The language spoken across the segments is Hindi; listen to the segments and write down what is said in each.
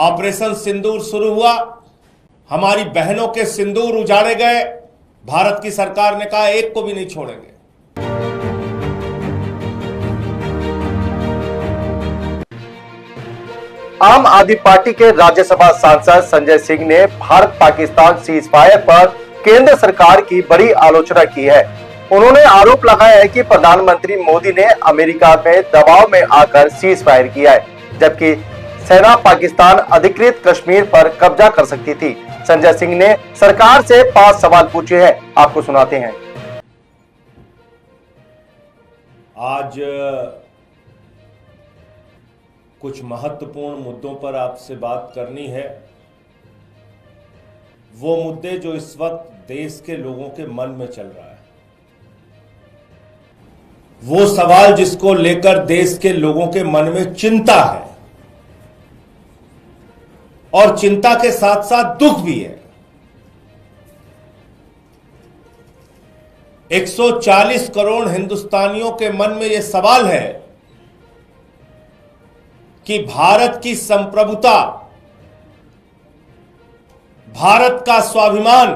ऑपरेशन सिंदूर शुरू हुआ, हमारी बहनों के सिंदूर उजाड़े गए। भारत की सरकार ने कहा एक को भी नहीं छोड़ेंगे। आम आदमी पार्टी के राज्यसभा सांसद संजय सिंह ने भारत पाकिस्तान सीज फायर पर केंद्र सरकार की बड़ी आलोचना की है। उन्होंने आरोप लगाया है कि प्रधानमंत्री मोदी ने अमेरिका में दबाव में आकर सीज फायर किया है, जबकि सेना पाकिस्तान अधिकृत कश्मीर पर कब्जा कर सकती थी। संजय सिंह ने सरकार से 5 सवाल पूछे हैं, आपको सुनाते हैं। आज कुछ महत्वपूर्ण मुद्दों पर आपसे बात करनी है। वो मुद्दे जो इस वक्त देश के लोगों के मन में चल रहा है, वो सवाल जिसको लेकर देश के लोगों के मन में चिंता है और चिंता के साथ साथ दुख भी है। 140 करोड़ हिंदुस्तानियों के मन में यह सवाल है कि भारत की संप्रभुता, भारत का स्वाभिमान,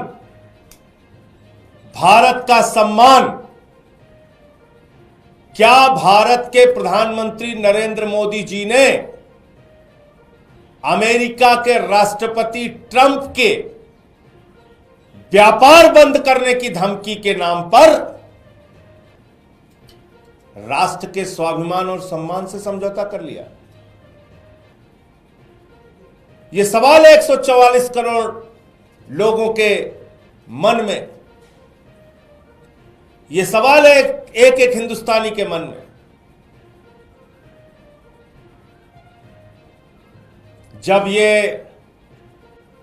भारत का सम्मान क्या भारत के प्रधानमंत्री नरेंद्र मोदी जी ने अमेरिका के राष्ट्रपति ट्रंप के व्यापार बंद करने की धमकी के नाम पर राष्ट्र के स्वाभिमान और सम्मान से समझौता कर लिया? यह सवाल है 144 करोड़ लोगों के मन में। यह सवाल है एक एक हिंदुस्तानी के मन में। जब यह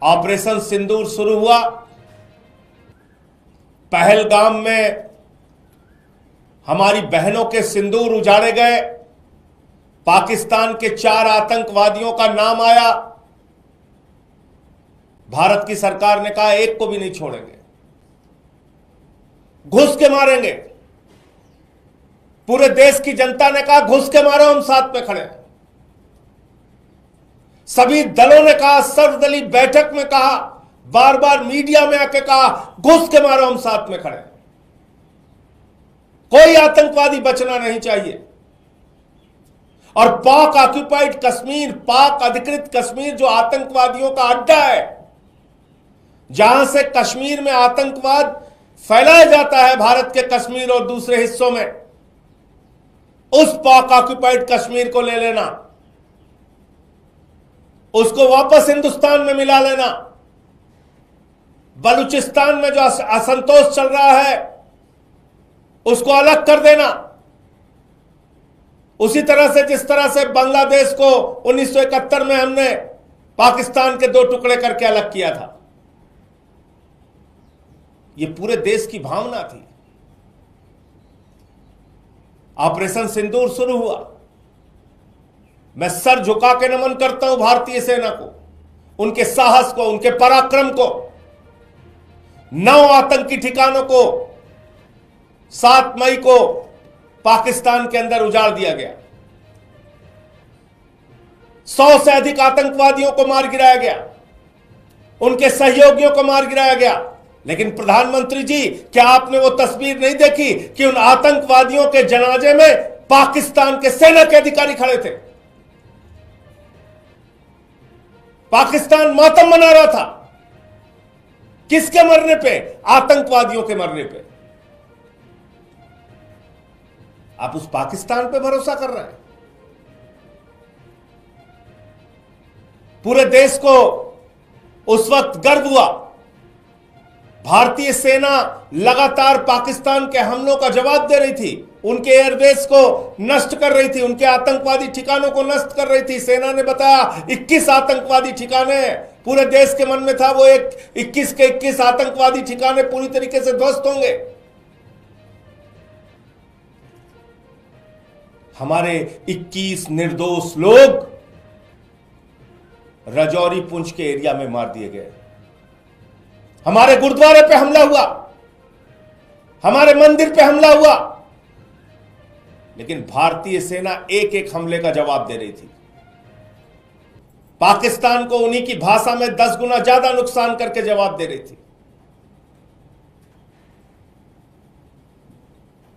ऑपरेशन सिंदूर शुरू हुआ, पहलगाम में हमारी बहनों के सिंदूर उजाड़े गए, पाकिस्तान के 4 आतंकवादियों का नाम आया, भारत की सरकार ने कहा एक को भी नहीं छोड़ेंगे, घुस के मारेंगे। पूरे देश की जनता ने कहा घुस के मारो, हम साथ में खड़े हैं। सभी दलों ने कहा, सर्वदलीय बैठक में कहा, बार बार मीडिया में आके कहा घुस के मारो, हम साथ में खड़े हैं। कोई आतंकवादी बचना नहीं चाहिए। और पाक ऑक्युपाइड कश्मीर, पाक अधिकृत कश्मीर जो आतंकवादियों का अड्डा है, जहां से कश्मीर में आतंकवाद फैलाया जाता है, भारत के कश्मीर और दूसरे हिस्सों में, उस पाक ऑक्युपाइड कश्मीर को ले लेना, उसको वापस हिंदुस्तान में मिला लेना। बलूचिस्तान में जो असंतोष चल रहा है उसको अलग कर देना, उसी तरह से जिस तरह से बांग्लादेश को 1971 में हमने पाकिस्तान के 2 टुकड़े करके अलग किया था। यह पूरे देश की भावना थी। ऑपरेशन सिंदूर शुरू हुआ, मैं सर झुका के नमन करता हूं भारतीय सेना को, उनके साहस को, उनके पराक्रम को। 9 आतंकी ठिकानों को 7 मई को पाकिस्तान के अंदर उजाड़ दिया गया। 100 से अधिक आतंकवादियों को मार गिराया गया, उनके सहयोगियों को मार गिराया गया। लेकिन प्रधानमंत्री जी, क्या आपने वो तस्वीर नहीं देखी कि उन आतंकवादियों के जनाजे में पाकिस्तान के सेना के अधिकारी खड़े थे? पाकिस्तान मातम मना रहा था। किसके मरने पे? आतंकवादियों के मरने पे। आप उस पाकिस्तान पे भरोसा कर रहे हैं? पूरे देश को उस वक्त गर्व हुआ। भारतीय सेना लगातार पाकिस्तान के हमलों का जवाब दे रही थी, उनके एयरबेस को नष्ट कर रही थी, उनके आतंकवादी ठिकानों को नष्ट कर रही थी। सेना ने बताया 21 आतंकवादी ठिकाने, पूरे देश के मन में था वो 21 के 21 आतंकवादी ठिकाने पूरी तरीके से ध्वस्त होंगे। हमारे 21 निर्दोष लोग राजौरी पुंछ के एरिया में मार दिए गए। हमारे गुरुद्वारे पे हमला हुआ, हमारे मंदिर पे हमला हुआ, लेकिन भारतीय सेना एक एक हमले का जवाब दे रही थी। पाकिस्तान को उन्हीं की भाषा में 10 गुना ज्यादा नुकसान करके जवाब दे रही थी।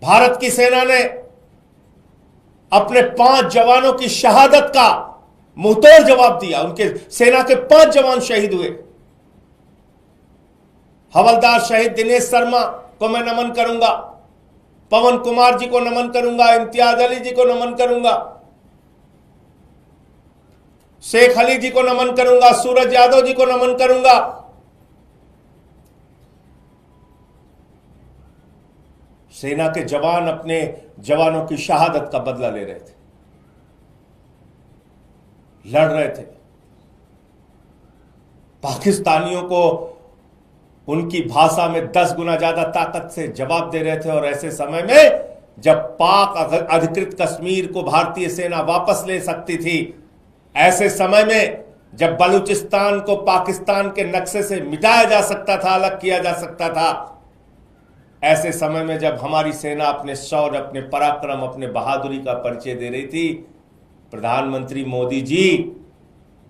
भारत की सेना ने अपने 5 जवानों की शहादत का मुंहतोड़ जवाब दिया। उनके सेना के 5 जवान शहीद हुए। हवलदार शहीद दिनेश शर्मा को मैं नमन करूंगा, पवन कुमार जी को नमन करूंगा, इम्तियाज अली जी को नमन करूंगा, शेख अली जी को नमन करूंगा, सूरज यादव जी को नमन करूंगा। सेना के जवान अपने जवानों की शहादत का बदला ले रहे थे, लड़ रहे थे। पाकिस्तानियों को उनकी भाषा में 10 गुना ज्यादा ताकत से जवाब दे रहे थे। और ऐसे समय में जब पाक अधिकृत कश्मीर को भारतीय सेना वापस ले सकती थी, ऐसे समय में जब बलूचिस्तान को पाकिस्तान के नक्शे से मिटाया जा सकता था, अलग किया जा सकता था, ऐसे समय में जब हमारी सेना अपने शौर्य, अपने पराक्रम, अपने बहादुरी का परिचय दे रही थी, प्रधानमंत्री मोदी जी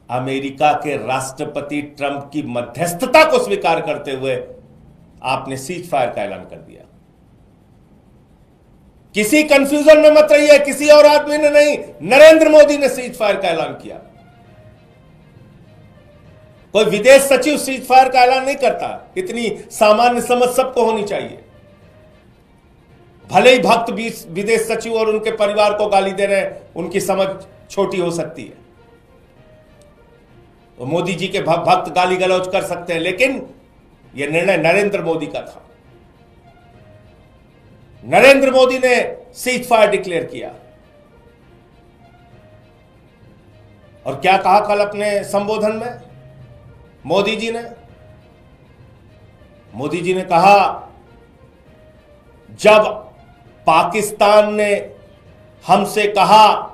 अमेरिका के राष्ट्रपति ट्रंप की मध्यस्थता को स्वीकार करते हुए आपने सीज फायर का ऐलान कर दिया। किसी कंफ्यूजन में मत रहिए, किसी और आदमी ने नहीं, नरेंद्र मोदी ने सीज फायर का ऐलान किया। कोई विदेश सचिव सीज फायर का ऐलान नहीं करता। इतनी सामान्य समझ सबको होनी चाहिए। भले ही भक्त विदेश सचिव और उनके परिवार को गाली दे रहे हैं, उनकी समझ छोटी हो सकती है, तो मोदी जी के भक्त गाली गलौज कर सकते हैं, लेकिन यह निर्णय नरेंद्र मोदी का था। नरेंद्र मोदी ने सीज फायर डिक्लेयर किया। और क्या कहा कल अपने संबोधन में मोदी जी ने कहा, जब पाकिस्तान ने हमसे कहा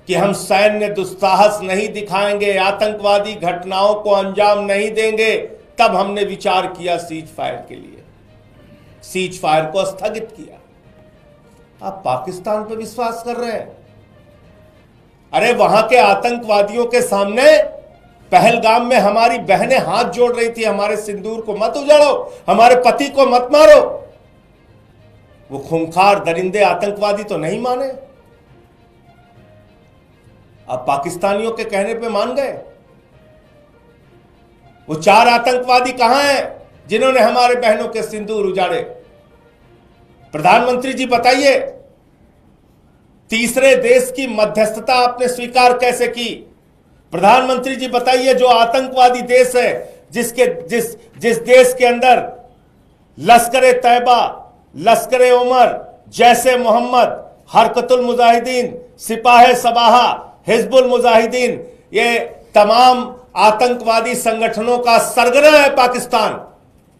कि हम सैन्य दुस्साहस नहीं दिखाएंगे, आतंकवादी घटनाओं को अंजाम नहीं देंगे, तब हमने विचार किया सीज फायर के लिए, सीज फायर को स्थगित किया। आप पाकिस्तान पर विश्वास कर रहे हैं? अरे वहां के आतंकवादियों के सामने पहलगाम में हमारी बहनें हाथ जोड़ रही थी, हमारे सिंदूर को मत उजाड़ो, हमारे पति को मत मारो। वो खूंखार दरिंदे आतंकवादी तो नहीं माने। अब पाकिस्तानियों के कहने पे मान गए। वो 4 आतंकवादी कहां हैं जिन्होंने हमारे बहनों के सिंदूर उजाड़े? प्रधानमंत्री जी बताइए, तीसरे देश की मध्यस्थता आपने स्वीकार कैसे की? प्रधानमंत्री जी बताइए, जो आतंकवादी देश है, जिस देश के अंदर लश्कर तैयबा, लश्कर उमर, जैसे मोहम्मद, हरकतुल मुजाहिदीन, सिपाह सबाहा, हिजबुल मुजाहिदीन, ये तमाम आतंकवादी संगठनों का सरगना है पाकिस्तान।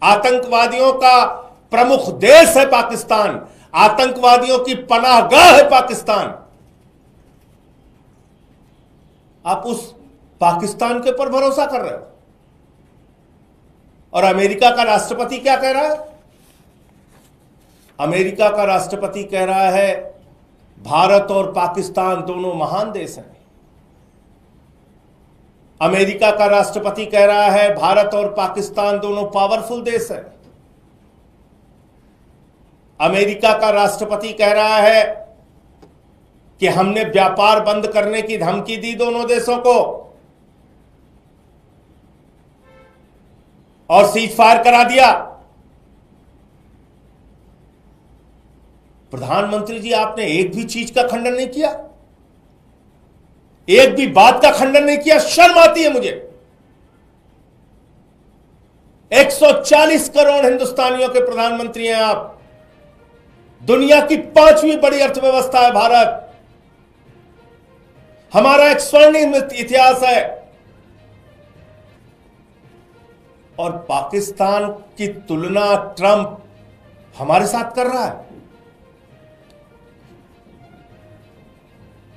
आतंकवादियों का प्रमुख देश है पाकिस्तान। आतंकवादियों की पनाहगाह है पाकिस्तान। आप उस पाकिस्तान के ऊपर भरोसा कर रहे हो। और अमेरिका का राष्ट्रपति क्या कह रहा है? अमेरिका का राष्ट्रपति कह रहा है, भारत और पाकिस्तान दोनों महान देश हैं। अमेरिका का राष्ट्रपति कह रहा है, भारत और पाकिस्तान दोनों पावरफुल देश हैं। अमेरिका का राष्ट्रपति कह रहा है कि हमने व्यापार बंद करने की धमकी दी दोनों देशों को और सीज फायर करा दिया। प्रधानमंत्री जी, आपने एक भी चीज का खंडन नहीं किया, एक भी बात का खंडन नहीं किया। शर्म आती है मुझे। 140 करोड़ हिंदुस्तानियों के प्रधानमंत्री हैं आप। दुनिया की 5वीं बड़ी अर्थव्यवस्था है भारत। हमारा एक स्वर्णिम इतिहास है। और पाकिस्तान की तुलना ट्रंप हमारे साथ कर रहा है।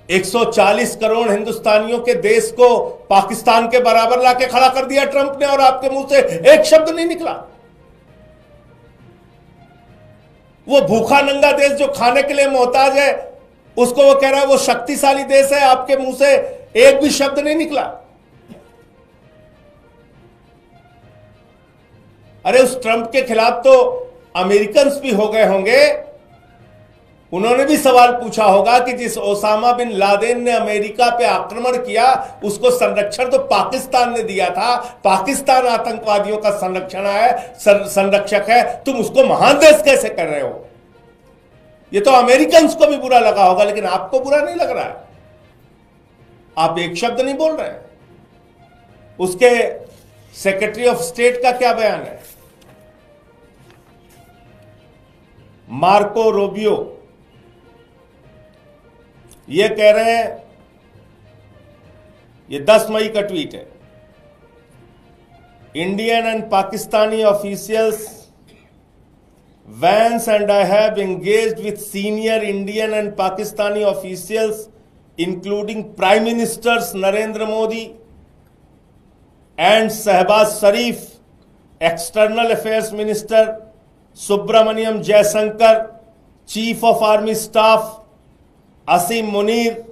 140 करोड़ हिंदुस्तानियों के देश को पाकिस्तान के बराबर लाके खड़ा कर दिया ट्रंप ने, और आपके मुंह से एक शब्द नहीं निकला। वो भूखा नंगा देश जो खाने के लिए मोहताज है, उसको वो कह रहा है वो शक्तिशाली देश है। आपके मुंह से एक भी शब्द नहीं निकला। अरे उस ट्रंप के खिलाफ तो अमेरिकन भी हो गए होंगे, उन्होंने भी सवाल पूछा होगा कि जिस ओसामा बिन लादेन ने अमेरिका पे आक्रमण किया उसको संरक्षण तो पाकिस्तान ने दिया था, पाकिस्तान आतंकवादियों का संरक्षक है, तुम उसको महान देश कैसे कर रहे हो? ये तो अमेरिकन को भी बुरा लगा होगा, लेकिन आपको बुरा नहीं लग रहा है, आप एक शब्द नहीं बोल रहे हैं। उसके सेक्रेटरी ऑफ स्टेट का क्या बयान है? मार्को रूबियो ये कह रहे हैं, ये 10 मई का ट्वीट है, Indian and Pakistani officials Vance and I have engaged with senior Indian and Pakistani officials, including Prime Ministers Narendra Modi and Shehbaz Sharif, External Affairs Minister Subramaniam Jaishankar, Chief of Army Staff Asim Munir,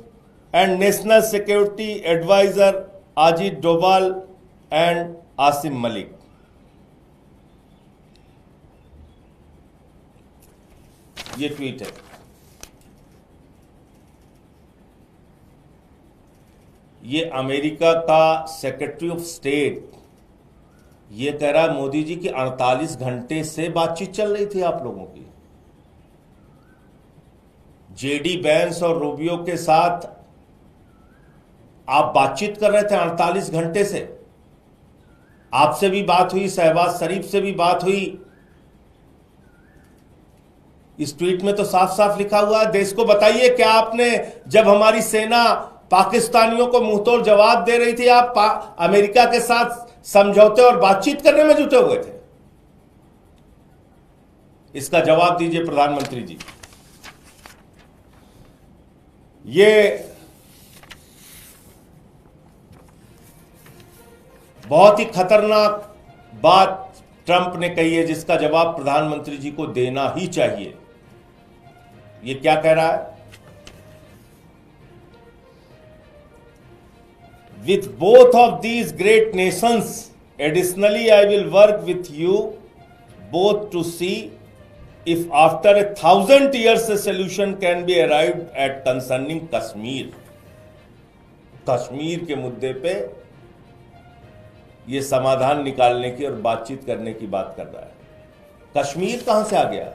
and National Security Advisor Ajit Doval and Asim Malik. ये ट्वीट है। ये अमेरिका का सेक्रेटरी ऑफ स्टेट ये कह रहा है मोदी जी की 48 घंटे से बातचीत चल रही थी आप लोगों की। जेडी वैंस और रूबियो के साथ आप बातचीत कर रहे थे 48 घंटे से। आपसे भी बात हुई, शहबाज शरीफ से भी बात हुई। इस ट्वीट में तो साफ साफ लिखा हुआ है, देश को बताइए क्या आपने, जब हमारी सेना पाकिस्तानियों को मुंहतोड़ जवाब दे रही थी, आप अमेरिका के साथ समझौते और बातचीत करने में जुटे हुए थे? इसका जवाब दीजिए प्रधानमंत्री जी। ये बहुत ही खतरनाक बात ट्रंप ने कही है, जिसका जवाब प्रधानमंत्री जी को देना ही चाहिए। ये क्या कह रहा है? With both of these great nations, additionally I will work with you both to see if after 1,000 years a solution can be arrived at concerning Kashmir. Kashmir के मुद्दे पे ये समाधान निकालने की और बातचीत करने की बात कर रहा है। कश्मीर कहां से आ गया?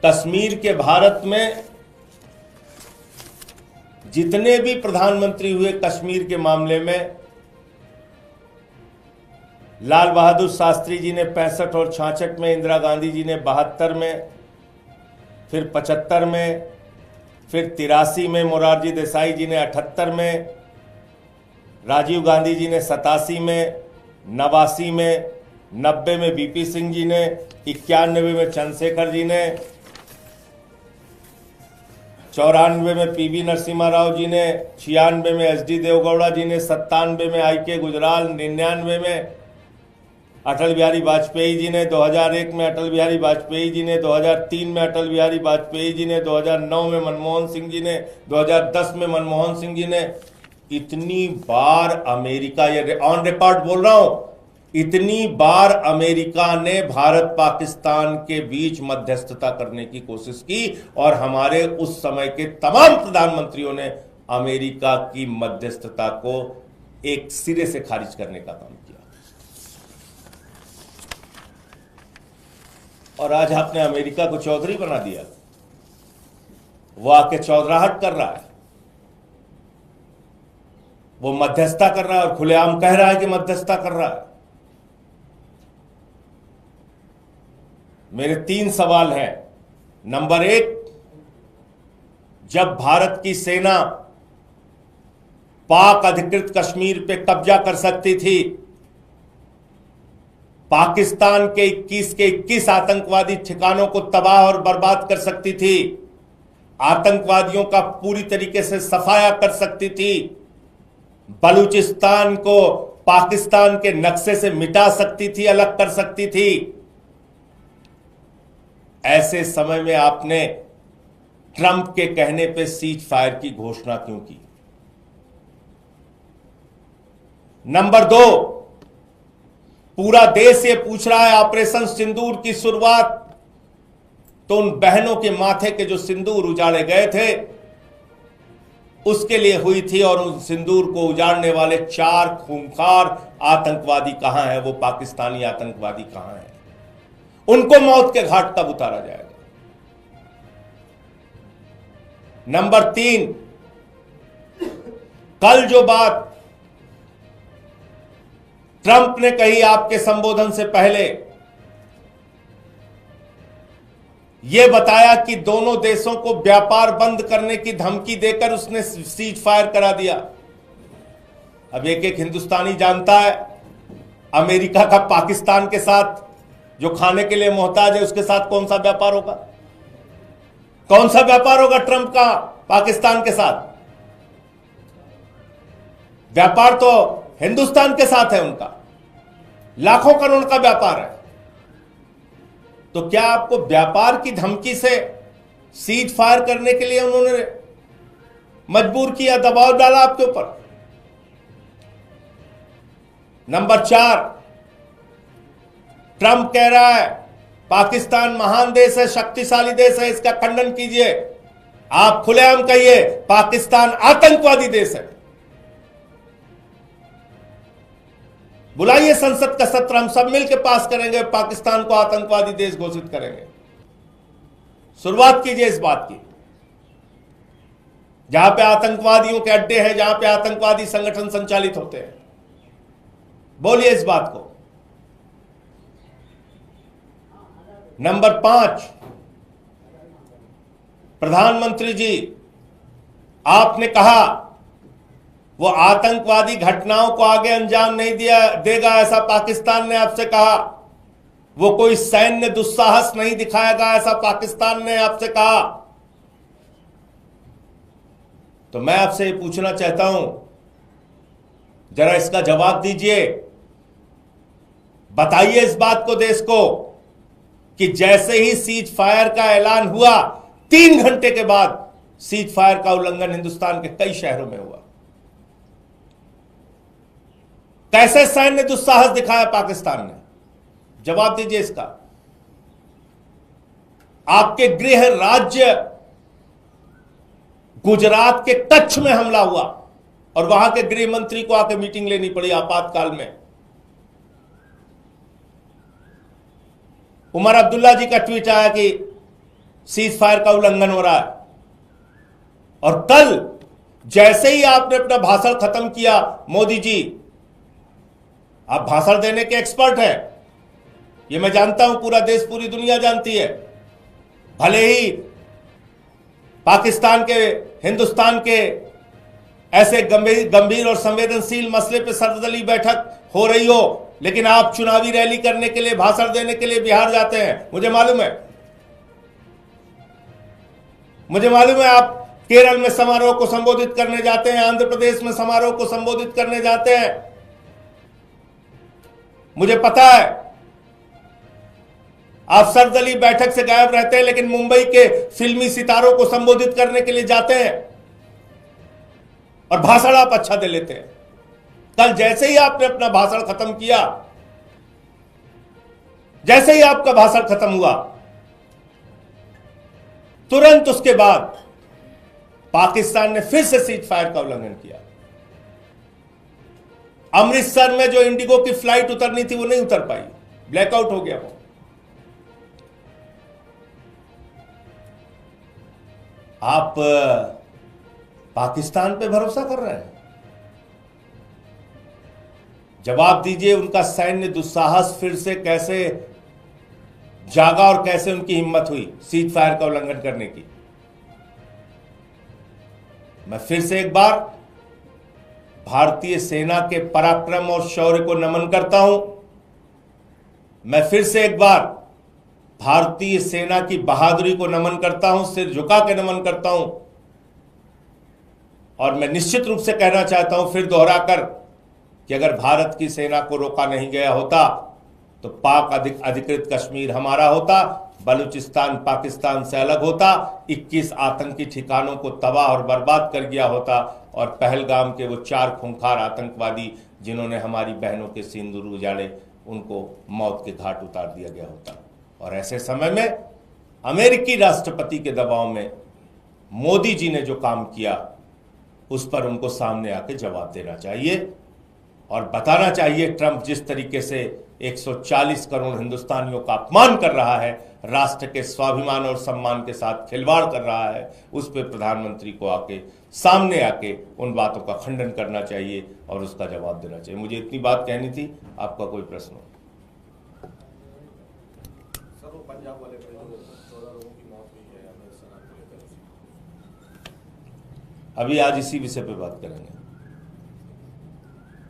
कश्मीर के भारत में जितने भी प्रधानमंत्री हुए कश्मीर के मामले में, लाल बहादुर शास्त्री जी ने 65 और 66 में, इंदिरा गांधी जी ने 72 में, फिर 75 में, फिर 83 में मोरारजी देसाई जी ने 78 में, राजीव गांधी जी ने 87 में, 89 में, 90 में बीपी सिंह जी ने, 91 में चंद्रशेखर जी ने, 94 में पीवी नरसिम्हा राव जी ने, 96 में एसडी देवगौड़ा जी ने, 97 में आईके गुजराल, 99 में अटल बिहारी वाजपेयी जी ने, 2001 में अटल बिहारी वाजपेयी जी ने, 2003 में अटल बिहारी वाजपेयी जी ने, 2009 में मनमोहन सिंह जी ने, 2010 में मनमोहन सिंह जी ने। इतनी बार अमेरिका, ये ऑन रिकॉर्ड बोल रहा हूं, इतनी बार अमेरिका ने भारत पाकिस्तान के बीच मध्यस्थता करने की कोशिश की और हमारे उस समय के तमाम प्रधानमंत्रियों ने अमेरिका की मध्यस्थता को एक सिरे से खारिज करने का काम किया। और आज आपने अमेरिका को चौधरी बना दिया, वो आके चौधराहट कर रहा है, वो मध्यस्थता कर रहा है और खुलेआम कह रहा है कि मध्यस्थता कर रहा है। मेरे 3 सवाल हैं। नंबर 1, जब भारत की सेना पाक अधिकृत कश्मीर पे कब्जा कर सकती थी, पाकिस्तान के 21 आतंकवादी ठिकानों को तबाह और बर्बाद कर सकती थी, आतंकवादियों का पूरी तरीके से सफाया कर सकती थी, बलूचिस्तान को पाकिस्तान के नक्शे से मिटा सकती थी, अलग कर सकती थी, ऐसे समय में आपने ट्रंप के कहने पे सीज फायर की घोषणा क्यों की? नंबर 2, पूरा देश ये पूछ रहा है ऑपरेशन सिंदूर की शुरुआत तो उन बहनों के माथे के जो सिंदूर उजाड़े गए थे उसके लिए हुई थी, और उन सिंदूर को उजाड़ने वाले 4 खूंखार आतंकवादी कहां हैं, वो पाकिस्तानी आतंकवादी कहां हैं, उनको मौत के घाट कब उतारा जाएगा। नंबर 3, कल जो बात ट्रंप ने कही आपके संबोधन से पहले, यह बताया कि दोनों देशों को व्यापार बंद करने की धमकी देकर उसने सीज फायर करा दिया। अब एक एक हिंदुस्तानी जानता है अमेरिका का पाकिस्तान के साथ जो खाने के लिए मोहताज है उसके साथ कौन सा व्यापार होगा, कौन सा व्यापार होगा ट्रंप का पाकिस्तान के साथ। व्यापार तो हिंदुस्तान के साथ है, उनका लाखों करोड़ का व्यापार है। तो क्या आपको व्यापार की धमकी से सीज फायर करने के लिए उन्होंने मजबूर किया, दबाव डाला आपके ऊपर। नंबर 4, ट्रंप कह रहा है पाकिस्तान महान देश है, शक्तिशाली देश है, इसका खंडन कीजिए। आप खुलेआम कहिए पाकिस्तान आतंकवादी देश है। बुलाइए संसद का सत्र, हम सब मिलकर पास करेंगे, पाकिस्तान को आतंकवादी देश घोषित करेंगे। शुरुआत कीजिए इस बात की। जहां पे आतंकवादियों के अड्डे हैं, जहां पे आतंकवादी संगठन संचालित होते हैं, बोलिए इस बात को। नंबर 5, प्रधानमंत्री जी आपने कहा वो आतंकवादी घटनाओं को आगे अंजाम नहीं देगा, ऐसा पाकिस्तान ने आपसे कहा। वो कोई सैन्य दुस्साहस नहीं दिखाएगा, ऐसा पाकिस्तान ने आपसे कहा। तो मैं आपसे ये पूछना चाहता हूं, जरा इसका जवाब दीजिए। बताइए इस बात को देश को कि जैसे ही सीज फायर का ऐलान हुआ 3 घंटे के बाद सीज फायर का उल्लंघन हिंदुस्तान के कई शहरों में हुआ। कैसे सैन्य दुस्साहस दिखाया पाकिस्तान ने, जवाब दीजिए इसका। आपके गृह राज्य गुजरात के कच्छ में हमला हुआ और वहां के गृह मंत्री को आकर मीटिंग लेनी पड़ी आपातकाल में। उमर अब्दुल्ला जी का ट्वीट आया कि सीज फायर का उल्लंघन हो रहा है, और कल जैसे ही आपने अपना भाषण खत्म किया, मोदी जी आप भाषण देने के एक्सपर्ट हैं, ये मैं जानता हूं, पूरा देश पूरी दुनिया जानती है। भले ही पाकिस्तान के हिंदुस्तान के ऐसे गंभीर और संवेदनशील मसले पे सर्वदलीय बैठक हो रही हो, लेकिन आप चुनावी रैली करने के लिए, भाषण देने के लिए बिहार जाते हैं। मुझे मालूम है, मुझे मालूम है आप केरल में समारोह को संबोधित करने जाते हैं, आंध्र प्रदेश में समारोह को संबोधित करने जाते हैं। मुझे पता है आप सर्वदलीय बैठक से गायब रहते हैं, लेकिन मुंबई के फिल्मी सितारों को संबोधित करने के लिए जाते हैं और भाषण आप अच्छा दे लेते हैं। कल जैसे ही आपने अपना भाषण खत्म किया, जैसे ही आपका भाषण खत्म हुआ, तुरंत उसके बाद पाकिस्तान ने फिर से सीज फायर का उल्लंघन किया। अमृतसर में जो इंडिगो की फ्लाइट उतरनी थी वो नहीं उतर पाई, ब्लैकआउट हो गया वो। आप पाकिस्तान पे भरोसा कर रहे हैं? जवाब दीजिए, उनका सैन्य दुस्साहस फिर से कैसे जागा और कैसे उनकी हिम्मत हुई सीज फायर का उल्लंघन करने की। मैं फिर से एक बार भारतीय सेना के पराक्रम और शौर्य को नमन करता हूं। मैं फिर से एक बार भारतीय सेना की बहादुरी को नमन करता हूं, सिर झुका के नमन करता हूं। और मैं निश्चित रूप से कहना चाहता हूं, फिर दोहराकर, कि अगर भारत की सेना को रोका नहीं गया होता तो पाक अधिकृत कश्मीर हमारा होता, बलूचिस्तान पाकिस्तान से अलग होता, 21 आतंकी ठिकानों को तबाह और बर्बाद कर गया होता, और पहलगाम के वो 4 खूंखार आतंकवादी जिन्होंने हमारी बहनों के सिंदूर उजाड़े, उनको मौत के घाट उतार दिया गया होता। और ऐसे समय में अमेरिकी राष्ट्रपति के दबाव में मोदी जी ने जो काम किया उस पर उनको सामने आके जवाब देना चाहिए और बताना चाहिए ट्रंप जिस तरीके से 140 करोड़ हिंदुस्तानियों का अपमान कर रहा है, राष्ट्र के स्वाभिमान और सम्मान के साथ खिलवाड़ कर रहा है, उस पर प्रधानमंत्री को आके सामने आके उन बातों का खंडन करना चाहिए और उसका जवाब देना चाहिए। मुझे इतनी बात कहनी थी। आपका कोई प्रश्न हो? सर, वो पंजाब वाले 14 लोगों की मौत हुई है अभी आज इसी विषय पे बात करेंगे।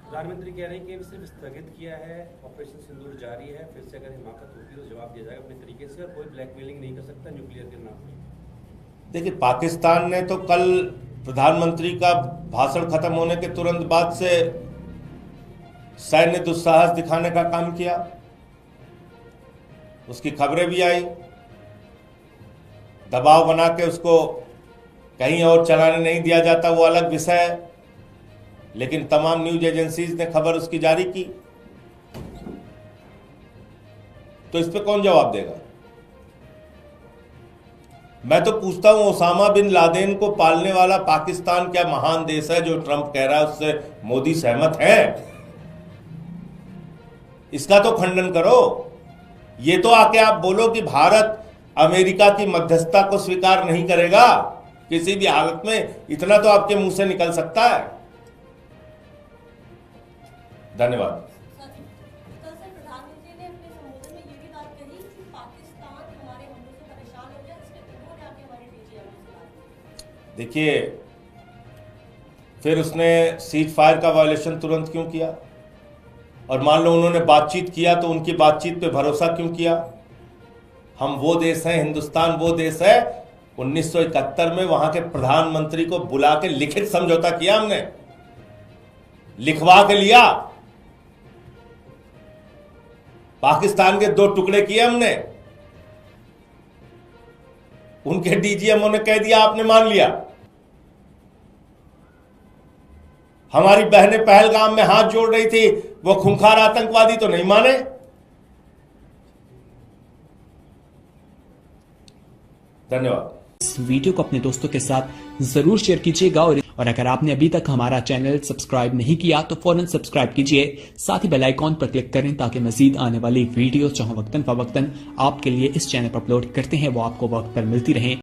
प्रधानमंत्री कह रहे हैं कि सिर्फ स्थगित किया है, ऑपरेशन सिंदूर जारी है, फिर से अगर हिमाकत होगी तो जवाब दिया जाएगा अपने तरीके से, और कोई ब्लैकमेलिंग नहीं कर सकता न्यूक्लियर के नाम पे। देखिए, पाकिस्तान ने तो कल प्रधानमंत्री का भाषण खत्म होने के तुरंत बाद से सैन्य दुस्साहस दिखाने का काम किया, उसकी खबरें भी आई, दबाव बना के उसको कहीं और चलाने नहीं दिया जाता, वो अलग विषय है, लेकिन तमाम न्यूज एजेंसीज ने खबर उसकी जारी की। तो इस पे कौन जवाब देगा? मैं तो पूछता हूं, ओसामा बिन लादेन को पालने वाला पाकिस्तान क्या महान देश है जो ट्रंप कह रहा है उससे मोदी सहमत है? इसका तो खंडन करो। ये तो आके आप बोलो कि भारत अमेरिका की मध्यस्थता को स्वीकार नहीं करेगा किसी भी हालत में, इतना तो आपके मुंह से निकल सकता है। धन्यवाद। प्रधानमंत्री ने अपने संबोधन में ये भी बात कही कि पाकिस्तान हमारे हमलों से परेशान हो गया, इसलिए उन्होंने आके हमारे डीजीएम से बात की। देखिए, फिर उसने सीज फायर का वायलेशन तुरंत क्यों किया? और मान लो उन्होंने बातचीत किया तो उनकी बातचीत पे भरोसा क्यों किया? हम वो देश हैं, हिंदुस्तान वो देश है, 1971 में वहां के प्रधानमंत्री को बुला के लिखित समझौता किया, हमने लिखवा के लिया, पाकिस्तान के 2 टुकड़े किए हमने, उनके डीजीएमओ ने कह दिया, आपने मान लिया। हमारी बहनें पहलगाम में हाथ जोड़ रही थी, वो खूंखार आतंकवादी तो नहीं माने। धन्यवाद। इस वीडियो को अपने दोस्तों के साथ जरूर शेयर कीजिएगा और अगर आपने अभी तक हमारा चैनल सब्सक्राइब नहीं किया तो फौरन सब्सक्राइब कीजिए, साथ ही बेल आइकॉन पर क्लिक करें ताकि मजीद आने वाली वीडियो जहां वक्तन फवक्तन आपके लिए इस चैनल पर अपलोड करते हैं वो आपको वक्त पर मिलती रहे।